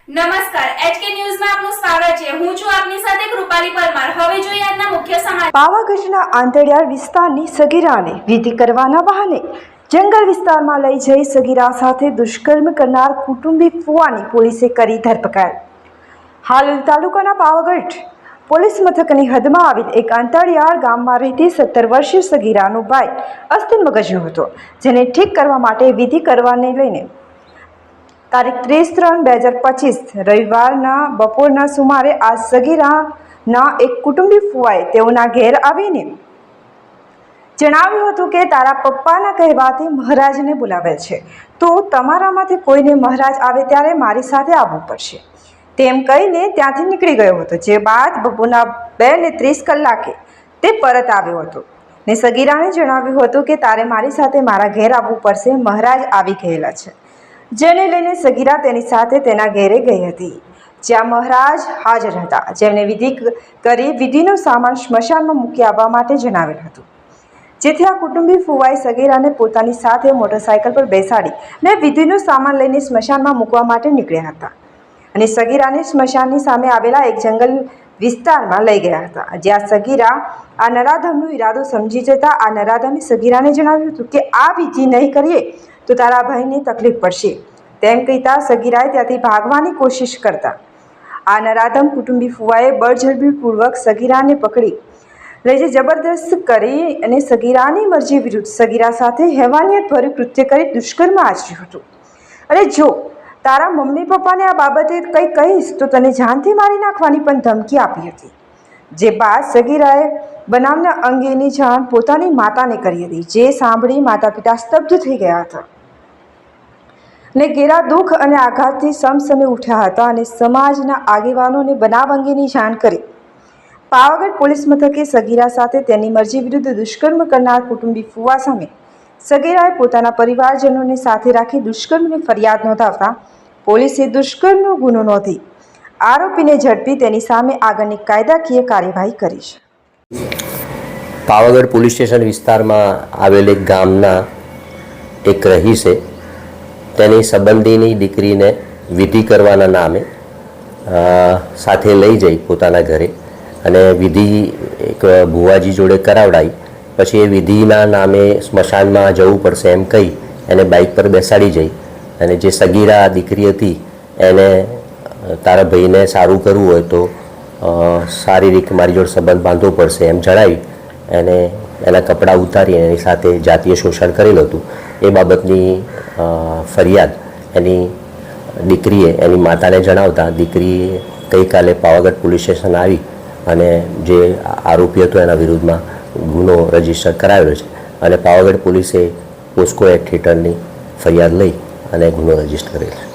નમસ્કાર એચકે ન્યૂઝમાં આપનું સ્વાગત છે। હું છું આપની સાથે કૃપાલી પરમાર। હવે જોઈએ આજના મુખ્ય સમાચાર। પાવાગઢના આંતરિયાળ વિસ્તારની સગીરાને વિધિ કરવાના બહાને જંગલ વિસ્તારમાં લઈ જઈ સગીરા સાથે દુષ્કર્મ કરનાર કુટુંબી ફુવાની પોલીસે કરી ધરપકડ। હાલોલ તાલુકાના પાવાગઢ પોલીસ મથકની હદમાં આવેલ એક આંતરિયાળ ગામમાં રહેતી 17 વર્ષીય સગીરાનો ભાઈ અસ્થિ મગજનો હતો, જેને ઠીક કરવા માટે વિધિ કરવાને લઈને તારીખ 30/3/2025 રવિવારના બપોરના સુમારે આ સગીરાના એક કુટુંબી ફુવાએ તેઓના ઘેર આવીને જણાવ્યું હતું કે તારા પપ્પાના કહેવાથી મહારાજને બોલાવેલ છે, તો તમારામાંથી કોઈને મહારાજ આવે ત્યારે મારી સાથે આવવું પડશે, તેમ કહીને ત્યાંથી નીકળી ગયો હતો। જે બાદ બપોરના 2:30 કલાકે તે પરત આવ્યો હતો ને સગીરાને જણાવ્યું હતું કે તારે મારી સાથે મારા ઘેર આવવું પડશે, મહારાજ આવી ગયેલા છે, જેને લઈને સગીરા તેની સાથે તેના ઘેરે ગઈ હતી, જ્યાં મહારાજ હાજર હતા, જેમને વિધિ કરી વિધિનો સામાન સ્મશાનમાં મૂકી આવવા માટે જણાવેલ હતું। જેથી આ કુટુંબી ફુવાએ સગીરાને પોતાની સાથે મોટરસાયકલ પર બેસાડી ને વિધિનો સામાન લઈને સ્મશાનમાં મૂકવા માટે નીકળ્યા હતા અને સગીરાને સ્મશાનની સામે આવેલા એક જંગલ વિસ્તારમાં લઈ ગયા હતા, જ્યાં સગીરા આ નરાધમનો ઈરાદો સમજી જતા આ નરાધમે સગીરાને જણાવ્યું હતું કે આ વિધિ નહીં કરીએ તો તારા ભાઈને તકલીફ પડશે, તેમ કહેતા સગીરાએ ત્યાંથી ભાગવાની કોશિશ કરતા આ નરાધમ કુટુંબી ફુવાએ બળજબરીપૂર્વક સગીરાને પકડી લઈ જઈ જબરદસ્ત કરી અને સગીરાની મરજી વિરુદ્ધ સગીરા સાથે હેવાનિયતભર્યું કૃત્ય કરી દુષ્કર્મ આચર્યું હતું। અને જો તારા મમ્મી પપ્પાને આ બાબતે કંઈ કહીશ તો તને જાનથી મારી નાખવાની પણ ધમકી આપી હતી। જે બાદ સગીરાએ બનાવના અંગેની જાણ પોતાની માતાને કરી હતી, જે સાંભળી માતા પિતા સ્તબ્ધ થઈ ગયા હતા ને ઘેરા દુઃખ અને આઘાતથી સમસમે ઉઠ્યા હતા અને સમાજના આગેવાનોને બનાવ અંગેની જાણ કરી પાવાગઢ પોલીસ મથકે સગીરા સાથે તેની મરજી વિરુદ્ધ દુષ્કર્મ કરનાર કુટુંબી ફુવા સામે સગીરાએ પોતાના પરિવારજનોને સાથે રાખી દુષ્કર્મની ફરિયાદ નોંધાવતા પોલીસે દુષ્કર્મનો ગુનો નોંધી આરોપીને ઝડપી તેની સામે આગળની કાયદાકીય કાર્યવાહી કરી છે। પાવાગઢ પોલીસ સ્ટેશન વિસ્તારમાં આવેલ એક ગામના એક રહીશે તેની સંબંધીની દીકરીને વિધિ કરવાના નામે સાથે લઈ જઈ પોતાના ઘરે અને વિધિ એક ભુવાજી જોડે કરાવડાવી પછી એ વિધિના નામે સ્મશાનમાં જવું પડશે એમ કહી એને બાઇક પર બેસાડી જઈ અને જે સગીરા દીકરી હતી એને તારા ભાઈને સારું કરવું હોય તો શારીરિક મારી જોડે સંબંધ બાંધવો પડશે એમ જણાવી એને એના કપડાં ઉતારી એની સાથે જાતીય શોષણ કરેલું હતું। એ બાબતની ફરિયાદ એની દીકરીએ એની માતાને જણાવતા દીકરીએ ગઈકાલે પાવાગઢ પોલીસ સ્ટેશન આવી અને જે આરોપી હતો એના વિરુદ્ધમાં ગુનો રજીસ્ટર કરાવેલો છે અને પાવાગઢ પોલીસે પોસ્કો એક્ટ હેઠળની ફરિયાદ લઈ અને ગુનો રજીસ્ટર કરેલો છે।